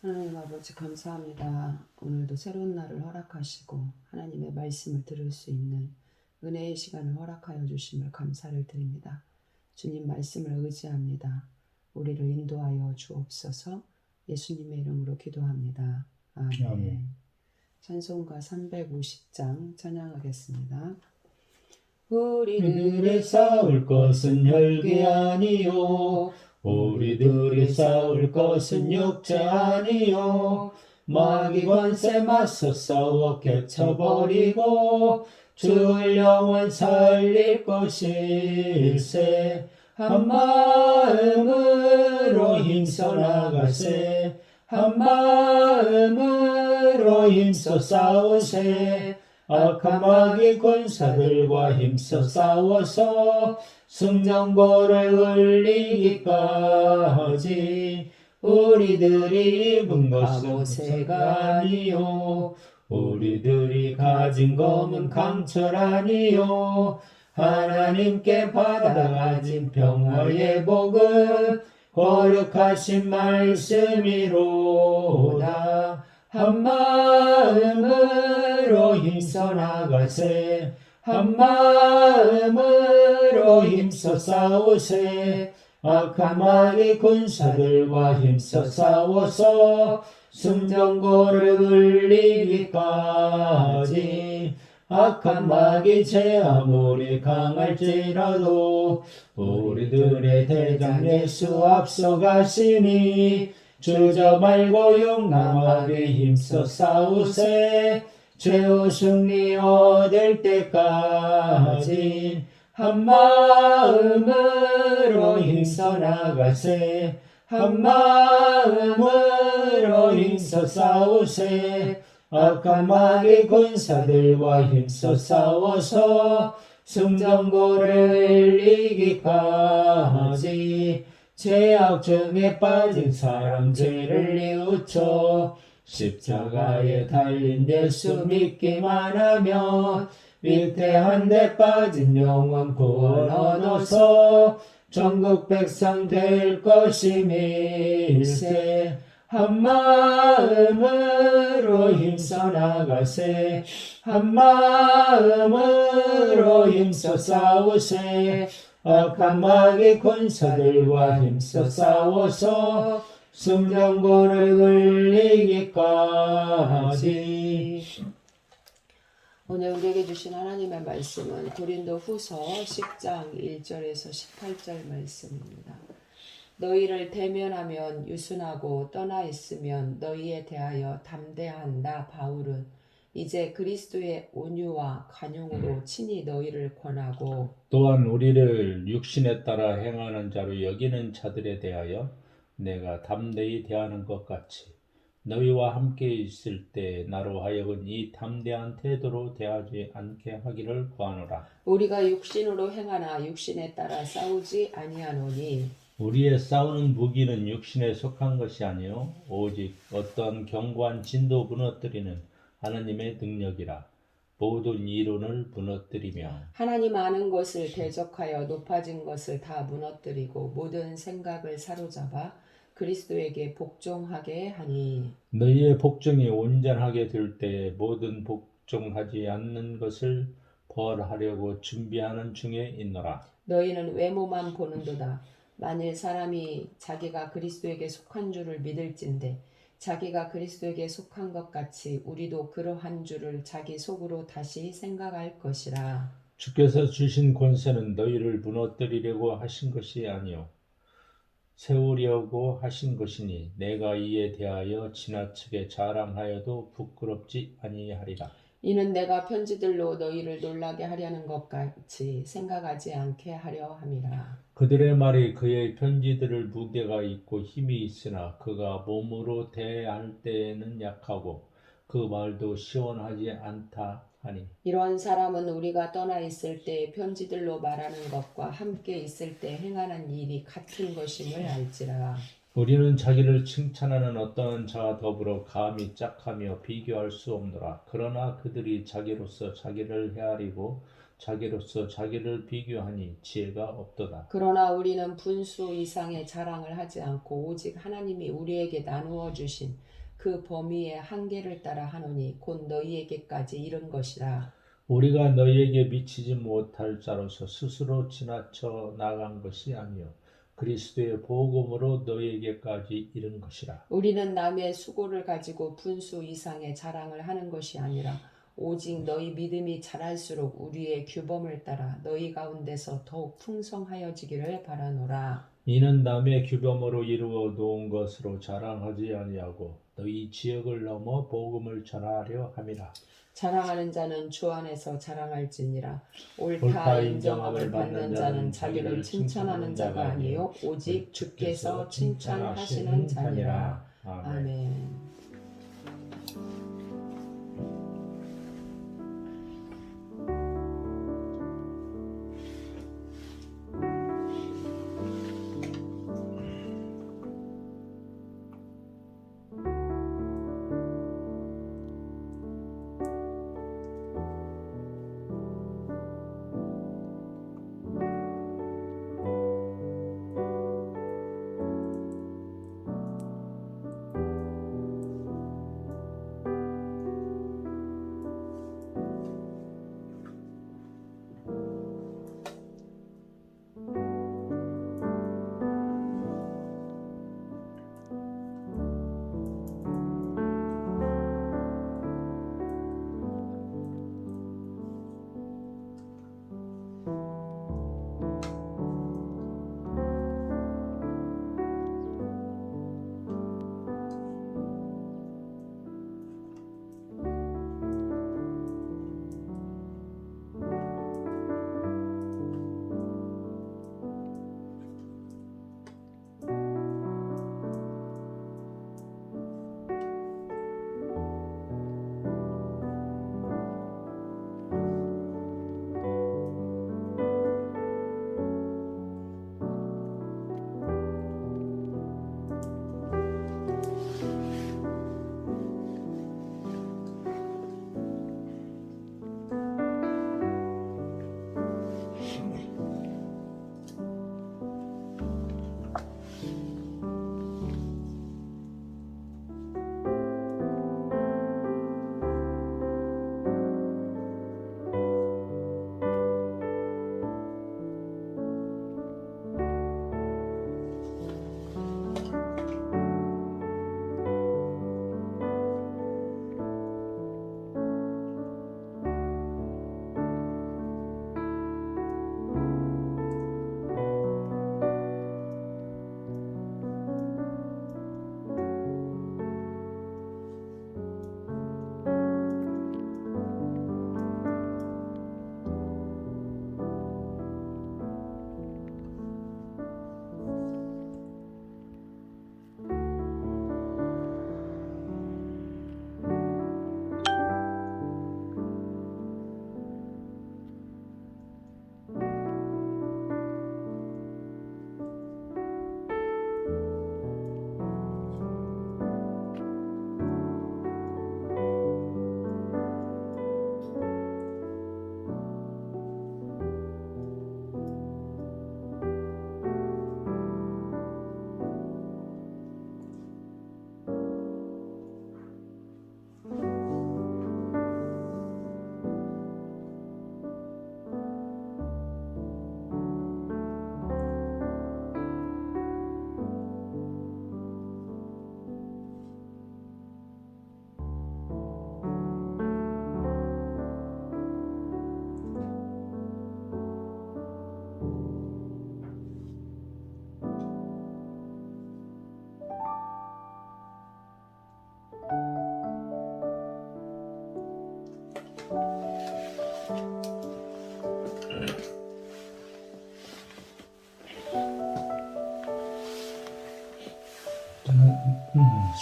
하나님 아버지 감사합니다. 오늘도 새로운 날을 허락하시고 하나님의 말씀을 들을 수 있는 은혜의 시간을 허락하여 주심을 감사를 드립니다. 주님 말씀을 의지합니다. 우리를 인도하여 주옵소서. 예수님의 이름으로 기도합니다. 아멘. 아멘. 찬송가 350장 찬양하겠습니다. 우리들이 싸울 것은 혈기 아니요 우리들이 싸울 것은 육체 아니요 마귀 권세 맞서 싸워 깨쳐버리고 주의 영혼 살릴 것일세 한 마음으로 힘써 나가세 한 마음으로 힘써 싸우세 악한 마귀 군사들과 힘써 싸워서 승전고를 울리기까지 우리들이 입은 것은 모세가 아니요 우리들이 가진 검은 강철 아니요 하나님께 받아가진 평화의 복은 거룩하신 말씀이로다 한 마음으로 힘써 나가세 한 마음으로 힘써 싸우세 악한 마귀 군사들과 힘써 싸워서 승전고를 울리기까지 악한 마귀 제 아무리 강할지라도 우리들의 대장 예수 앞서가시니 주저 말고 용감하게 힘써 싸우세 최후 승리 얻을 때까지 한 마음으로 힘써 나가세 한 마음으로 힘써 싸우세 악한 마귀 군사들과 힘써 싸워서 승전고를 이기기까지 죄악 중에 빠진 사람 죄를 뉘우쳐 십자가에 달린 예수 믿기만 하면 위태한 데 빠진 영혼 구원 얻어서 전국 백성 될 것임일세 한 마음으로 힘써 나가세 한 마음으로 힘써 싸우세 악한 마귀 군사들과 힘써 싸워서 승전고를 울리기까지. 오늘 우리에게 주신 하나님의 말씀은 고린도 후서 10장 1절에서 18절 말씀입니다. 너희를 대면하면 유순하고 떠나 있으면 너희에 대하여 담대한 나 바울은 이제 그리스도의 온유와 관용으로 친히 너희를 권하고 또한 우리를 육신에 따라 행하는 자로 여기는 자들에 대하여 내가 담대히 대하는 것 같이 너희와 함께 있을 때 나로 하여금 이 담대한 태도로 대하지 않게 하기를 구하노라. 우리가 육신으로 행하나 육신에 따라 싸우지 아니하노니 우리의 싸우는 무기는 육신에 속한 것이 아니요 오직 어떤 견고한 진도 무너뜨리는 하나님의 능력이라. 모든 이론을 무너뜨리며 하나님 아는 것을 대적하여 높아진 것을 다 무너뜨리고 모든 생각을 사로잡아 그리스도에게 복종하게 하니 너희의 복종이 온전하게 될 때에 모든 복종하지 않는 것을 벌하려고 준비하는 중에 있노라. 너희는 외모만 보는도다. 만일 사람이 자기가 그리스도에게 속한 줄을 믿을진대 자기가 그리스도에게 속한 것 같이 우리도 그러한 줄을 자기 속으로 다시 생각할 것이라. 주께서 주신 권세는 너희를 무너뜨리려고 하신 것이 아니요 세우려고 하신 것이니 내가 이에 대하여 지나치게 자랑하여도 부끄럽지 아니하리라. 이는 내가 편지들로 너희를 놀라게 하려는 것 같이 생각하지 않게 하려 함이라. 그들의 말이 그의 편지들을 무게가 있고 힘이 있으나 그가 몸으로 대할 때에는 약하고 그 말도 시원하지 않다 하니 이러한 사람은 우리가 떠나 있을 때 편지들로 말하는 것과 함께 있을 때 행하는 일이 같은 것임을 알지라. 우리는 자기를 칭찬하는 어떤 자와 더불어 감히 짝하며 비교할 수 없노라. 그러나 그들이 자기로서 자기를 헤아리고 자기로서 자기를 비교하니 지혜가 없도다. 그러나 우리는 분수 이상의 자랑을 하지 않고 오직 하나님이 우리에게 나누어 주신 그 범위의 한계를 따라 하노니 곧 너희에게까지 이른 것이라. 우리가 너희에게 미치지 못할 자로서 스스로 지나쳐 나간 것이 아니요 그리스도의 복음으로 너희에게까지 이른 것이라. 우리는 남의 수고를 가지고 분수 이상의 자랑을 하는 것이 아니라 오직 너희 믿음이 자랄수록 우리의 규범을 따라 너희 가운데서 더욱 풍성하여지기를 바라노라. 이는 남의 규범으로 이루어 놓은 것으로 자랑하지 아니하고 너희 지역을 넘어 복음을 전하려 함이라. 자랑하는 자는 주 안에서 자랑할지니라. 옳다 옳다 인정함을 받는 자는 자기를 칭찬하는 자가 아니요 오직 주께서 칭찬하시는 자니라. 아멘.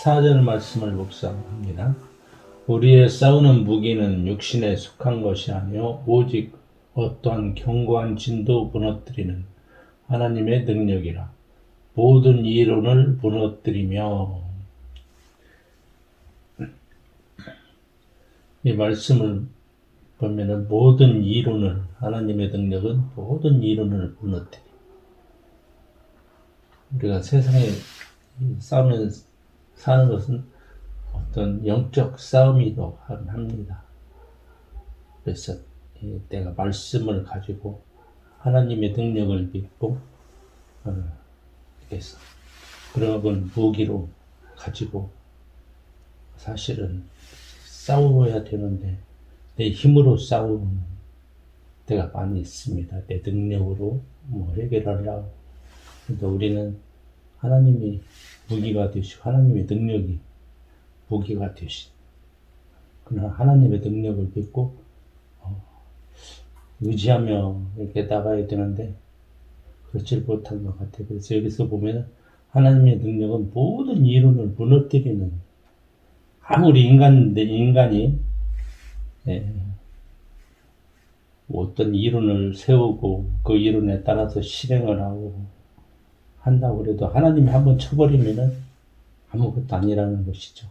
사절 말씀을 묵상합니다. 우리의 싸우는 무기는 육신에 속한 것이 아니요 오직 어떠한 견고한 진도 무너뜨리는 하나님의 능력이라. 모든 이론을 무너뜨리며. 이 말씀을 보면은 모든 이론을, 하나님의 능력은 모든 이론을 무너뜨리. 우리가 세상에 사는 것은 어떤 영적 싸움이도 합니다. 그래서 내가 말씀을 가지고 하나님의 능력을 믿고 그래서 그런 무기로 가지고 사실은 싸워야 되는데 내 힘으로 싸우는 때가 많이 있습니다. 내 능력으로 해결하려고. 근데 우리는 하나님이 무기가 되시고 하나님의 능력이 무기가 되신 그러나 하나님의 능력을 믿고 의지하며 이렇게 나가야 되는데 그렇지 못한 것 같아요. 그래서 여기서 보면 하나님의 능력은 모든 이론을 무너뜨리는 아무리 인간이 어떤 이론을 세우고 그 이론에 따라서 실행을 하고 한다고 그래도 하나님이 한번 쳐버리면은 아무것도 아니라는 것이죠.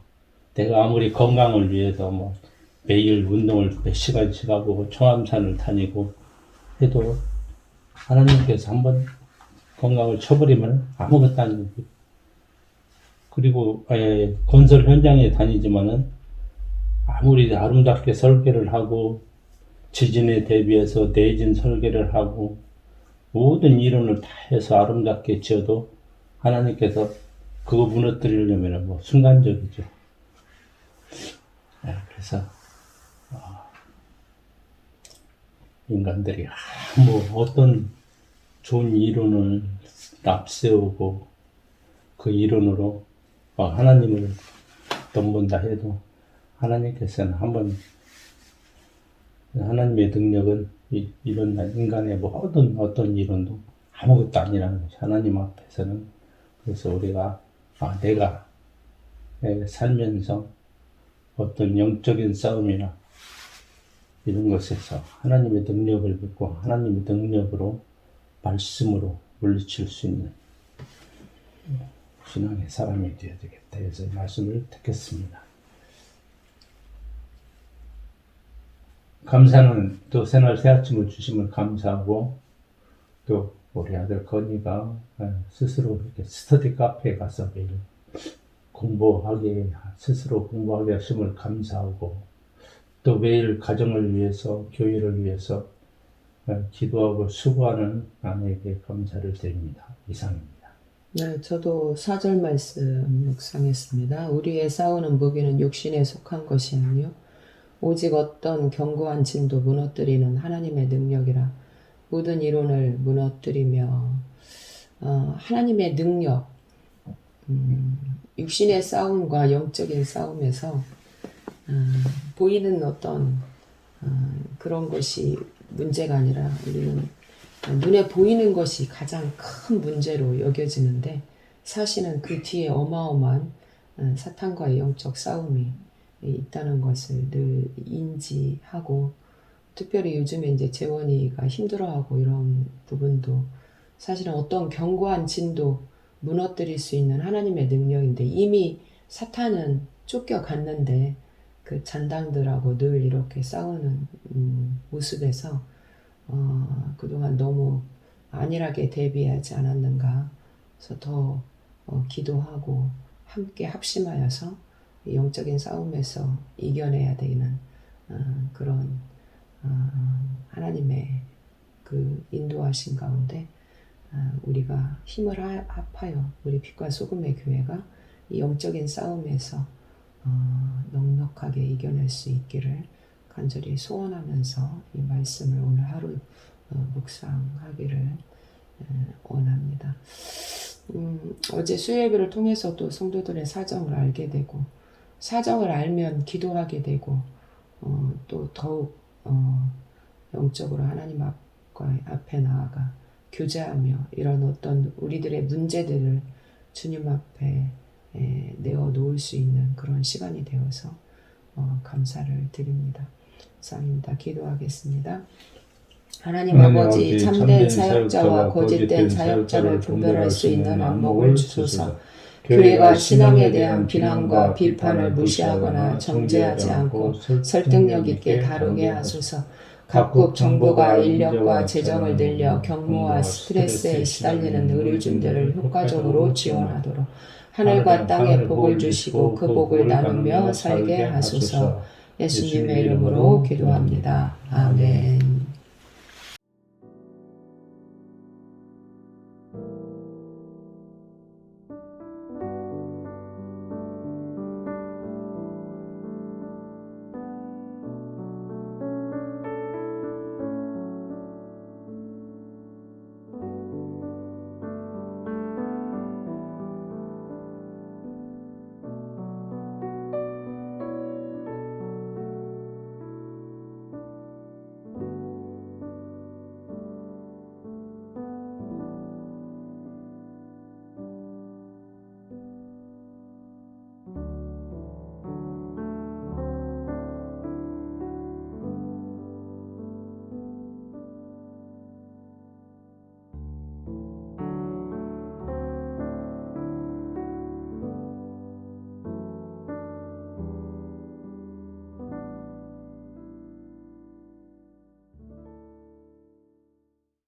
내가 아무리 건강을 위해서 매일 운동을 몇 시간씩 하고 청암산을 다니고 해도 하나님께서 한번 건강을 쳐버리면 아무것도 아니고 그리고 건설 현장에 다니지만은 아무리 아름답게 설계를 하고 지진에 대비해서 내진 설계를 하고 모든 이론을 다 해서 아름답게 지어도 하나님께서 그거 무너뜨리려면 순간적이죠. 그래서 인간들이 어떤 좋은 이론을 앞세우고 그 이론으로 하나님을 넘본다 해도 하나님께서는 한번 하나님의 능력은 이런 인간의 어떤 이론도 아무것도 아니라는 것이 하나님 앞에서는. 그래서 우리가 내가 살면서 어떤 영적인 싸움이나 이런 것에서 하나님의 능력을 믿고 하나님의 능력으로 말씀으로 물리칠 수 있는 신앙의 사람이 되어야 되겠다. 그래서 말씀을 듣겠습니다. 감사는 또 새날 새 아침을 주심을 감사하고 또 우리 아들 건이가 스스로 이렇게 스터디 카페에 가서 매일 스스로 공부하게 하심을 감사하고 또 매일 가정을 위해서 교회를 위해서 기도하고 수고하는 아내에게 감사를 드립니다. 이상입니다. 네, 저도 4절 말씀 묵상했습니다. 우리의 싸우는 무기는 육신에 속한 것이 아니요 오직 어떤 견고한 진도 무너뜨리는 하나님의 능력이라. 모든 이론을 무너뜨리며 하나님의 능력, 육신의 싸움과 영적인 싸움에서 보이는 어떤 그런 것이 문제가 아니라 우리는 눈에 보이는 것이 가장 큰 문제로 여겨지는데 사실은 그 뒤에 어마어마한 사탄과의 영적 싸움이 있다는 것을 늘 인지하고 특별히 요즘에 이제 재원이가 힘들어하고 이런 부분도 사실은 어떤 견고한 진도 무너뜨릴 수 있는 하나님의 능력인데 이미 사탄은 쫓겨갔는데 그 잔당들하고 늘 이렇게 싸우는 모습에서 그동안 너무 안일하게 대비하지 않았는가. 그래서 더 기도하고 함께 합심하여서 영적인 싸움에서 이겨내야 되는 그런 하나님의 그 인도하신 가운데 우리가 힘을 합하여 우리 빛과 소금의 교회가 이 영적인 싸움에서 넉넉하게 이겨낼 수 있기를 간절히 소원하면서 이 말씀을 오늘 하루 묵상하기를 원합니다. 어제 수요예배를 통해서 또 성도들의 사정을 알게 되고 사정을 알면 기도하게 되고 또 더욱 영적으로 하나님 앞에 나아가 교제하며 이런 어떤 우리들의 문제들을 주님 앞에 내어놓을 수 있는 그런 시간이 되어서 감사를 드립니다. 감사합니다. 기도하겠습니다. 하나님 아버지 참된 사역자와 거짓된 사역자를 분별할 수 있는 안목을 주소서. 교회가 신앙에 대한 비난과 비판을 무시하거나 정죄하지 않고 설득력 있게 다루게 하소서. 각국 정부가 인력과 재정을 늘려 경무와 스트레스에 시달리는 의료진들을 효과적으로 지원하도록 하늘과 땅에 복을 주시고 그 복을 나누며 살게 하소서. 예수님의 이름으로 기도합니다. 아멘.